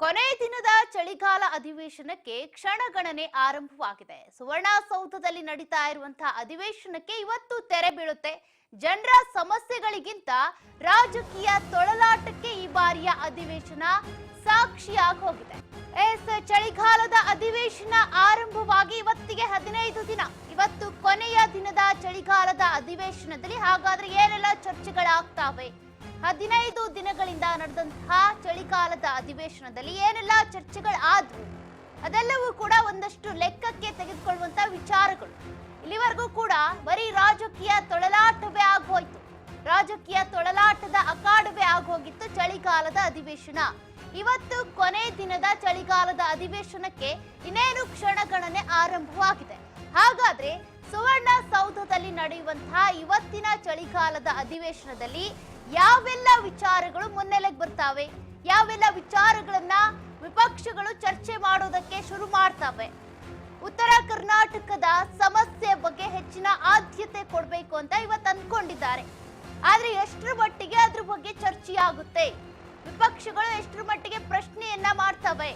ಕೊನೆ ದಿನದ ಚಳಿಗಾಲ ಅಧಿವೇಶನಕ್ಕೆ ಕ್ಷಣಗಣನೆ ಆರಂಭವಾಗಿದೆ. ಸುವರ್ಣಸೌಧದಲ್ಲಿ ನಡೀತಾ ಇರುವಂತಹ ಅಧಿವೇಶನಕ್ಕೆ ಇವತ್ತು ತೆರೆ ಬೀಳುತ್ತೆ. ಜನರ ಸಮಸ್ಯೆಗಳಿಗಿಂತ ರಾಜಕೀಯ ತೊಳಲಾಟಕ್ಕೆ ಈ ಬಾರಿಯ ಅಧಿವೇಶನ ಸಾಕ್ಷಿಯಾಗಿ ಹೋಗಿದೆ. ಚಳಿಗಾಲದ ಅಧಿವೇಶನ ಆರಂಭವಾಗಿ ಇವತ್ತಿಗೆ 15 ದಿನ. ಇವತ್ತು ಕೊನೆಯ ದಿನದ ಚಳಿಗಾಲದ ಅಧಿವೇಶನದಲ್ಲಿ ಹಾಗಾದ್ರೆ ಏನೆಲ್ಲ ಚರ್ಚೆಗಳಾಗ್ತಾವೆ? 15 ದಿನಗಳಿಂದ ನಡೆದಂತಹ ಚಳಿಗಾಲದ ಅಧಿವೇಶನದಲ್ಲಿ ಏನೆಲ್ಲ ಚರ್ಚೆಗಳಾದ್ವು ಅದೆಲ್ಲವೂ ಕೂಡ ಒಂದಷ್ಟು ಲೆಕ್ಕಕ್ಕೆ ತೆಗೆದುಕೊಳ್ಳುವಂತ ವಿಚಾರಗಳು. ಇಲ್ಲಿವರೆಗೂ ಕೂಡ ಬರೀ ರಾಜಕೀಯ ತೊಳಲಾಟವೇ ಆಗೋಯ್ತು. ರಾಜಕೀಯ ತೊಳಲಾಟದ ಅಖಾಡವೇ ಆಗೋಗಿತ್ತು ಚಳಿಗಾಲದ ಅಧಿವೇಶನ. ಇವತ್ತು ಕೊನೆ ದಿನದ ಚಳಿಗಾಲದ ಅಧಿವೇಶನಕ್ಕೆ ಇನ್ನೇನು ಕ್ಷಣಗಣನೆ ಆರಂಭವಾಗಿದೆ. ಹಾಗಾದ್ರೆ ಸುವರ್ಣಸೌಧದಲ್ಲಿ ನಡೆಯುವಂತಹ ಇವತ್ತಿನ ಚಳಿಗಾಲದ ಅಧಿವೇಶನದಲ್ಲಿ ಯಾವೆಲ್ಲ ವಿಚಾರಗಳು ಮುನ್ನೆಲೆಗೆ ಬರ್ತಾವೆ? ಯಾವೆಲ್ಲ ವಿಚಾರಗಳನ್ನ ವಿಪಕ್ಷಗಳು ಚರ್ಚೆ ಮಾಡೋದಕ್ಕೆ ಶುರು ಮಾಡ್ತವೆ? ಉತ್ತರ ಕರ್ನಾಟಕದ ಸಮಸ್ಯೆ ಬಗ್ಗೆ ಹೆಚ್ಚಿನ ಆದ್ಯತೆ ಕೊಡಬೇಕು ಅಂತ ಇವತ್ತು ಅನ್ಕೊಂಡಿದ್ದಾರೆ. ಆದ್ರೆ ಎಷ್ಟರ ಮಟ್ಟಿಗೆ ಅದ್ರ ಬಗ್ಗೆ ಚರ್ಚೆಯಾಗುತ್ತೆ? ವಿಪಕ್ಷಗಳು ಎಷ್ಟರ ಮಟ್ಟಿಗೆ ಪ್ರಶ್ನೆಯನ್ನ ಮಾಡ್ತವೆ?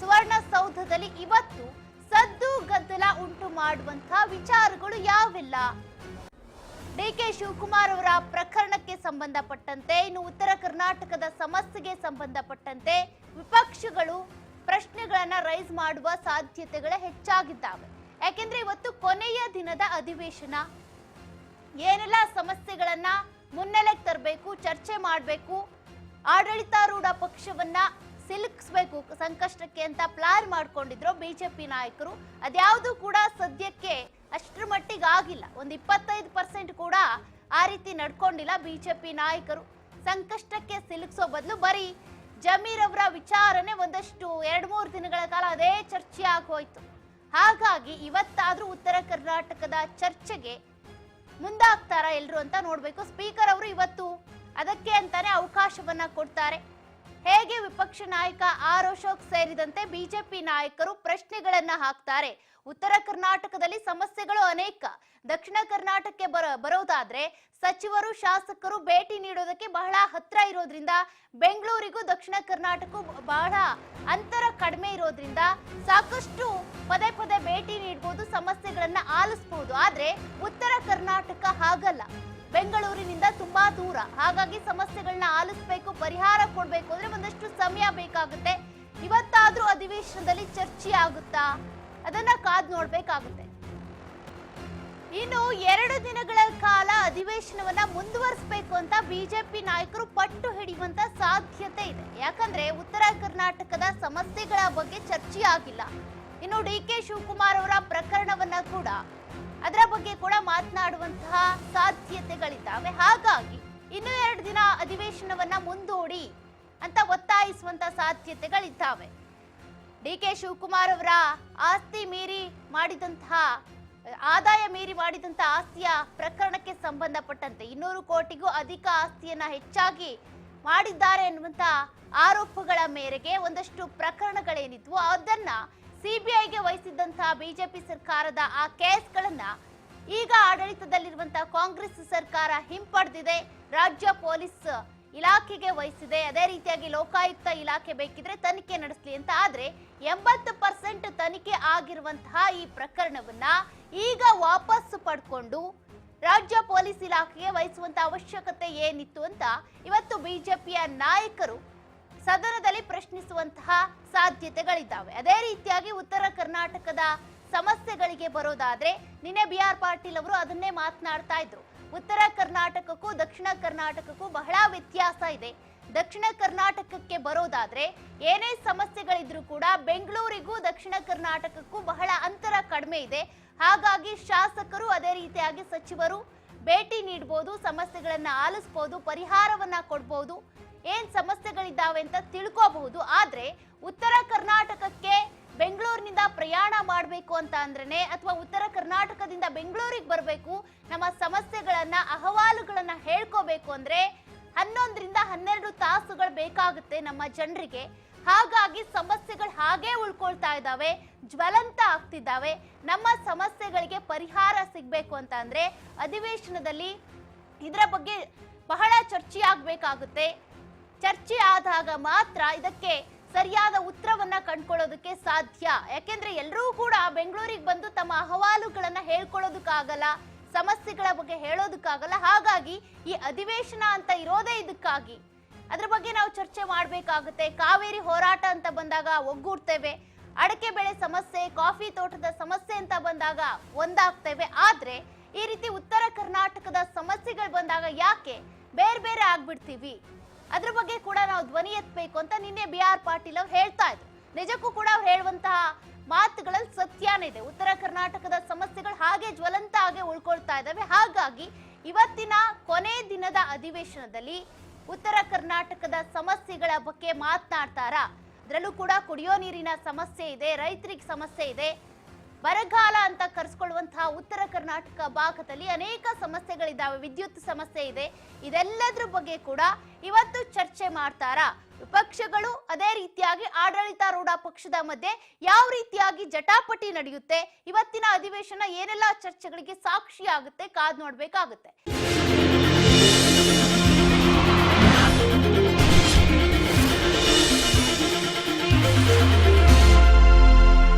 ಸುವರ್ಣಸೌಧದಲ್ಲಿ ಇವತ್ತು ಸದ್ದು ಗದ್ದಲ ಉಂಟು ಮಾಡುವಂತಹ ವಿಚಾರಗಳು ಯಾವೆಲ್ಲ? ಡಿಕೆ ಶಿವಕುಮಾರ್ ಅವರ ಪ್ರಕರಣಕ್ಕೆ ಸಂಬಂಧಪಟ್ಟಂತೆ, ಇನ್ನು ಉತ್ತರ ಕರ್ನಾಟಕದ ಸಮಸ್ಯೆಗೆ ಸಂಬಂಧಪಟ್ಟಂತೆ ವಿಪಕ್ಷಗಳು ಪ್ರಶ್ನೆಗಳನ್ನ ರೈಸ್ ಮಾಡುವ ಸಾಧ್ಯತೆಗಳೇ ಹೆಚ್ಚಾಗಿದ್ದಾವೆ. ಯಾಕೆಂದ್ರೆ ಇವತ್ತು ಕೊನೆಯ ದಿನದ ಅಧಿವೇಶನ. ಏನೆಲ್ಲ ಸಮಸ್ಯೆಗಳನ್ನ ಮುನ್ನೆಲೆಗೆ ತರಬೇಕು, ಚರ್ಚೆ ಮಾಡಬೇಕು, ಆಡಳಿತಾರೂಢ ಪಕ್ಷವನ್ನ ಸಿಲುಕಿಸಬೇಕು ಸಂಕಷ್ಟಕ್ಕೆ ಅಂತ ಪ್ಲಾನ್ ಮಾಡ್ಕೊಂಡಿದ್ರು ಬಿಜೆಪಿ ನಾಯಕರು. ಅದ್ಯಾವುದು ಕೂಡ ಸದ್ಯಕ್ಕೆ ಅಷ್ಟರ ಮಟ್ಟಿಗೆ ಆಗಿಲ್ಲ. ಒಂದು 25% ಕೂಡ ಆ ರೀತಿ ನಡ್ಕೊಂಡಿಲ್ಲ ಬಿಜೆಪಿ ನಾಯಕರು. ಸಂಕಷ್ಟಕ್ಕೆ ಸಿಲುಕಿಸೋ ಬದಲು ಬರೀ ಜಮೀರ್ ಅವರ ವಿಚಾರನೆ ಒಂದಷ್ಟು 2-3 ದಿನಗಳ ಕಾಲ ಅದೇ ಚರ್ಚೆ ಆಗೋಯ್ತು. ಹಾಗಾಗಿ ಇವತ್ತಾದ್ರೂ ಉತ್ತರ ಕರ್ನಾಟಕದ ಚರ್ಚೆಗೆ ಮುಂದಾಗ್ತಾರ ಎಲ್ರು ಅಂತ ನೋಡ್ಬೇಕು. ಸ್ಪೀಕರ್ ಅವರು ಇವತ್ತು ಅದಕ್ಕೆ ಅಂತಾನೆ ಅವಕಾಶವನ್ನ ಕೊಡ್ತಾರೆ. ಹೇಗೆ ವಿಪಕ್ಷ ನಾಯಕ ಆರ್ ಅಶೋಕ್ ಸೇರಿದಂತೆ ಬಿಜೆಪಿ ನಾಯಕರು ಪ್ರಶ್ನೆಗಳನ್ನ ಹಾಕ್ತಾರೆ. ಉತ್ತರ ಕರ್ನಾಟಕದಲ್ಲಿ ಸಮಸ್ಯೆಗಳು ಅನೇಕ. ದಕ್ಷಿಣ ಕರ್ನಾಟಕಕ್ಕೆ ಬರೋದಾದ್ರೆ ಸಚಿವರು ಶಾಸಕರು ಭೇಟಿ ನೀಡೋದಕ್ಕೆ ಬಹಳ ಹತ್ರ ಇರೋದ್ರಿಂದ, ಬೆಂಗಳೂರಿಗೂ ದಕ್ಷಿಣ ಕರ್ನಾಟಕಕ್ಕೂ ಬಹಳ ಅಂತರ ಕಡಿಮೆ ಇರೋದ್ರಿಂದ ಸಾಕಷ್ಟು ಪದೇ ಪದೇ ಭೇಟಿ ನೀಡಬಹುದು, ಸಮಸ್ಯೆಗಳನ್ನ ಆಲಿಸಬಹುದು. ಆದ್ರೆ ಉತ್ತರ ಕರ್ನಾಟಕ ಹಾಗಲ್ಲ, ಬೆಂಗಳೂರಿನಿಂದ ತುಂಬಾ ದೂರ. ಹಾಗಾಗಿ ಸಮಸ್ಯೆಗಳನ್ನ ಆಲಿಸಬೇಕು, ಪರಿಹಾರ ಕೊಡ್ಬೇಕು ಅಂದ್ರೆ ಒಂದಷ್ಟು ಸಮಯ ಬೇಕಾಗುತ್ತೆ. ಇವತ್ತಾದ್ರೂ ಅಧಿವೇಶನದಲ್ಲಿ ಚರ್ಚೆ ಆಗುತ್ತಾ? ಅದನ್ನ ಕಾದ್ ನೋಡ್ಬೇಕಾಗುತ್ತೆ. ಇನ್ನು 2 ದಿನಗಳ ಕಾಲ ಅಧಿವೇಶನವನ್ನ ಮುಂದುವರಿಸಬೇಕು ಅಂತ ಬಿಜೆಪಿ ನಾಯಕರು ಪಟ್ಟು ಹಿಡಿಯುವಂತ ಸಾಧ್ಯತೆ ಇದೆ. ಯಾಕಂದ್ರೆ ಉತ್ತರ ಕರ್ನಾಟಕದ ಸಮಸ್ಯೆಗಳ ಬಗ್ಗೆ ಚರ್ಚೆ ಆಗಿಲ್ಲ. ಇನ್ನು ಡಿಕೆ ಶಿವಕುಮಾರ್ ಅವರ ಪ್ರಕರಣವನ್ನ ಕೂಡ ಅದರ ಬಗ್ಗೆ ಕೂಡ ಮಾತನಾಡುವಂತಹ ಸಾಧ್ಯತೆಗಳಿದ್ದಾವೆ. ಹಾಗಾಗಿ ಇನ್ನು 2 ದಿನ ಅಧಿವೇಶನವನ್ನ ಮುಂದೂಡಿ ಅಂತ ಒತ್ತಾಯಿಸುವಂತ ಸಾಧ್ಯತೆಗಳಿದ್ದಾವೆ. ಡಿಕೆ ಶಿವಕುಮಾರ್ ಅವರ ಆದಾಯ ಮೀರಿ ಮಾಡಿದಂತಹ ಆಸ್ತಿಯ ಪ್ರಕರಣಕ್ಕೆ ಸಂಬಂಧಪಟ್ಟಂತೆ 200 ಕೋಟಿಗೂ ಅಧಿಕ ಆಸ್ತಿಯನ್ನ ಹೆಚ್ಚಾಗಿ ಮಾಡಿದ್ದಾರೆ ಎನ್ನುವಂತ ಆರೋಪಗಳ ಮೇರೆಗೆ ಒಂದಷ್ಟು ಪ್ರಕರಣಗಳೇನಿದ್ವು ಅದನ್ನ ಸಿಬಿಐಗೆ ವಹಿಸಿದ್ದಂತಹ ಬಿಜೆಪಿ ಸರ್ಕಾರದ ಆ ಕೇಸ್ಗಳನ್ನ ಈಗ ಆಡಳಿತದಲ್ಲಿರುವಂತಹ ಕಾಂಗ್ರೆಸ್ ಸರ್ಕಾರ ಹಿಂಪಡೆದಿದೆ. ರಾಜ್ಯ ಪೊಲೀಸ್ ಇಲಾಖೆಗೆ ವಹಿಸಿದೆ. ಅದೇ ರೀತಿಯಾಗಿ ಲೋಕಾಯುಕ್ತ ಇಲಾಖೆ ಬೇಕಿದ್ರೆ ತನಿಖೆ ನಡೆಸಲಿ ಅಂತ. ಆದ್ರೆ 80% ತನಿಖೆ ಆಗಿರುವಂತಹ ಈ ಪ್ರಕರಣವನ್ನ ಈಗ ವಾಪಸ್ ಪಡ್ಕೊಂಡು ರಾಜ್ಯ ಪೊಲೀಸ್ ಇಲಾಖೆಗೆ ವಹಿಸುವಂತ ಅವಶ್ಯಕತೆ ಏನಿತ್ತು ಅಂತ ಇವತ್ತು ಬಿಜೆಪಿಯ ನಾಯಕರು ಸದನದಲ್ಲಿ ಪ್ರಶ್ನಿಸುವಂತಹ ಸಾಧ್ಯತೆಗಳಿದ್ದಾವೆ. ಅದೇ ರೀತಿಯಾಗಿ ಉತ್ತರ ಕರ್ನಾಟಕದ ಸಮಸ್ಯೆಗಳಿಗೆ ಬರೋದಾದ್ರೆ ನಿನ್ನೆ BR ಪಾಟೀಲ್ ಅವರು ಅದನ್ನೇ ಮಾತನಾಡ್ತಾ ಇದ್ರು. ಉತ್ತರ ಕರ್ನಾಟಕಕ್ಕೂ ದಕ್ಷಿಣ ಕರ್ನಾಟಕಕ್ಕೂ ಬಹಳ ವ್ಯತ್ಯಾಸ ಇದೆ. ದಕ್ಷಿಣ ಕರ್ನಾಟಕಕ್ಕೆ ಬರೋದಾದ್ರೆ ಏನೇ ಸಮಸ್ಯೆಗಳಿದ್ರು ಕೂಡ ಬೆಂಗಳೂರಿಗೂ ದಕ್ಷಿಣ ಕರ್ನಾಟಕಕ್ಕೂ ಬಹಳ ಅಂತರ ಕಡಿಮೆ ಇದೆ. ಹಾಗಾಗಿ ಶಾಸಕರು ಅದೇ ರೀತಿಯಾಗಿ ಸಚಿವರು ಭೇಟಿ ನೀಡಬಹುದು, ಸಮಸ್ಯೆಗಳನ್ನ ಆಲಿಸಬಹುದು, ಪರಿಹಾರವನ್ನ ಕೊಡಬಹುದು, ಏನ್ ಸಮಸ್ಯೆಗಳಿದ್ದಾವೆ ಅಂತ ತಿಳ್ಕೋಬಹುದು. ಆದ್ರೆ ಉತ್ತರ ಕರ್ನಾಟಕಕ್ಕೆ ಬೆಂಗಳೂರಿನಿಂದ ಪ್ರಯಾಣ ಮಾಡಬೇಕು ಅಂತ ಅಂದ್ರೇನೆ, ಅಥವಾ ಉತ್ತರ ಕರ್ನಾಟಕದಿಂದ ಬೆಂಗಳೂರಿಗೆ ಬರಬೇಕು, ನಮ್ಮ ಸಮಸ್ಯೆಗಳನ್ನ ಅಹವಾಲುಗಳನ್ನ ಹೇಳ್ಕೋಬೇಕು ಅಂದ್ರೆ 11ರಿಂದ 12 ತಾಸುಗಳು ಬೇಕಾಗುತ್ತೆ ನಮ್ಮ ಜನರಿಗೆ. ಹಾಗಾಗಿ ಸಮಸ್ಯೆಗಳು ಹಾಗೆ ಉಳ್ಕೊಳ್ತಾ ಇದ್ದಾವೆ, ಜ್ವಲಂತ ಆಗ್ತಿದ್ದಾವೆ. ನಮ್ಮ ಸಮಸ್ಯೆಗಳಿಗೆ ಪರಿಹಾರ ಸಿಗ್ಬೇಕು ಅಂತ ಅಂದ್ರೆ ಅಧಿವೇಶನದಲ್ಲಿ ಇದರ ಬಗ್ಗೆ ಬಹಳ ಚರ್ಚೆ ಆಗ್ಬೇಕಾಗುತ್ತೆ. ಚರ್ಚೆ ಆದಾಗ ಮಾತ್ರ ಇದಕ್ಕೆ ಸರಿಯಾದ ಕಂಡ್ಕೊಳ್ಳೋದಕ್ಕೆ ಸಾಧ್ಯ. ಯಾಕೆಂದ್ರೆ ಎಲ್ಲರೂ ಕೂಡ ಬೆಂಗಳೂರಿಗೆ ಬಂದು ತಮ್ಮ ಅಹವಾಲುಗಳನ್ನ ಹೇಳ್ಕೊಳ್ಳೋದಕ್ಕಾಗಲ್ಲ, ಸಮಸ್ಯೆಗಳ ಬಗ್ಗೆ ಹೇಳೋದಕ್ಕಾಗಲ್ಲ. ಹಾಗಾಗಿ ಈ ಅಧಿವೇಶನ ಅಂತ ಇರೋದೇ ಇದಕ್ಕಾಗಿ. ಅದ್ರ ಬಗ್ಗೆ ನಾವು ಚರ್ಚೆ ಮಾಡಬೇಕಾಗುತ್ತೆ. ಕಾವೇರಿ ಹೋರಾಟ ಅಂತ ಬಂದಾಗ ಒಗ್ಗೂಡ್ತೇವೆ, ಅಡಕೆ ಬೆಳೆ ಸಮಸ್ಯೆ, ಕಾಫಿ ತೋಟದ ಸಮಸ್ಯೆ ಅಂತ ಬಂದಾಗ ಒಂದಾಗ್ತೇವೆ. ಆದ್ರೆ ಈ ರೀತಿ ಉತ್ತರ ಕರ್ನಾಟಕದ ಸಮಸ್ಯೆಗಳು ಬಂದಾಗ ಯಾಕೆ ಬೇರೆ ಬೇರೆ ಆಗ್ಬಿಡ್ತೀವಿ? ಅದ್ರ ಬಗ್ಗೆ ಕೂಡ ನಾವು ಧ್ವನಿ ಎತ್ತಬೇಕು ಅಂತ ನಿನ್ನೆ BR ಪಾಟೀಲ್ ಅವ್ರು ಹೇಳ್ತಾ ಇದ್ರು. ನಿಜಕ್ಕೂ ಕೂಡ ಅವ್ರು ಹೇಳುವಂತಹ ಮಾತುಗಳಲ್ಲಿ ಸತ್ಯನೇ ಇದೆ. ಉತ್ತರ ಕರ್ನಾಟಕದ ಸಮಸ್ಯೆಗಳು ಹಾಗೆ ಜ್ವಲಂತ ಆಗಿ ಉಳ್ಕೊಳ್ತಾ ಇದ್ದಾವೆ. ಹಾಗಾಗಿ ಇವತ್ತಿನ ಕೊನೆ ದಿನದ ಅಧಿವೇಶನದಲ್ಲಿ ಉತ್ತರ ಕರ್ನಾಟಕದ ಸಮಸ್ಯೆಗಳ ಬಗ್ಗೆ ಮಾತನಾಡ್ತಾರ. ಅದರಲ್ಲೂ ಕೂಡ ಕುಡಿಯೋ ನೀರಿನ ಸಮಸ್ಯೆ ಇದೆ, ರೈತರಿಗೆ ಸಮಸ್ಯೆ ಇದೆ, ಬರಗಾಲ ಅಂತ ಕರೆಸ್ಕೊಳ್ಳುವಂತಹ ಉತ್ತರ ಕರ್ನಾಟಕ ಭಾಗದಲ್ಲಿ ಅನೇಕ ಸಮಸ್ಯೆಗಳಿದ್ದಾವೆ, ವಿದ್ಯುತ್ ಸಮಸ್ಯೆ ಇದೆ. ಇದೆಲ್ಲದ್ರ ಬಗ್ಗೆ ಕೂಡ ಇವತ್ತು ಚರ್ಚೆ ಮಾಡ್ತಾರ. ವಿಪಕ್ಷಗಳು ಅದೇ ರೀತಿಯಾಗಿ ಆಡಳಿತಾರೂಢ ಪಕ್ಷದ ಮಧ್ಯೆ ಯಾವ ರೀತಿಯಾಗಿ ಜಟಾಪಟಿ ನಡೆಯುತ್ತೆ, ಇವತ್ತಿನ ಅಧಿವೇಶನ ಏನೆಲ್ಲ ಚರ್ಚೆಗಳಿಗೆ ಸಾಕ್ಷಿ ಆಗುತ್ತೆ, ಕಾದ್ ನೋಡ್ಬೇಕಾಗುತ್ತೆ.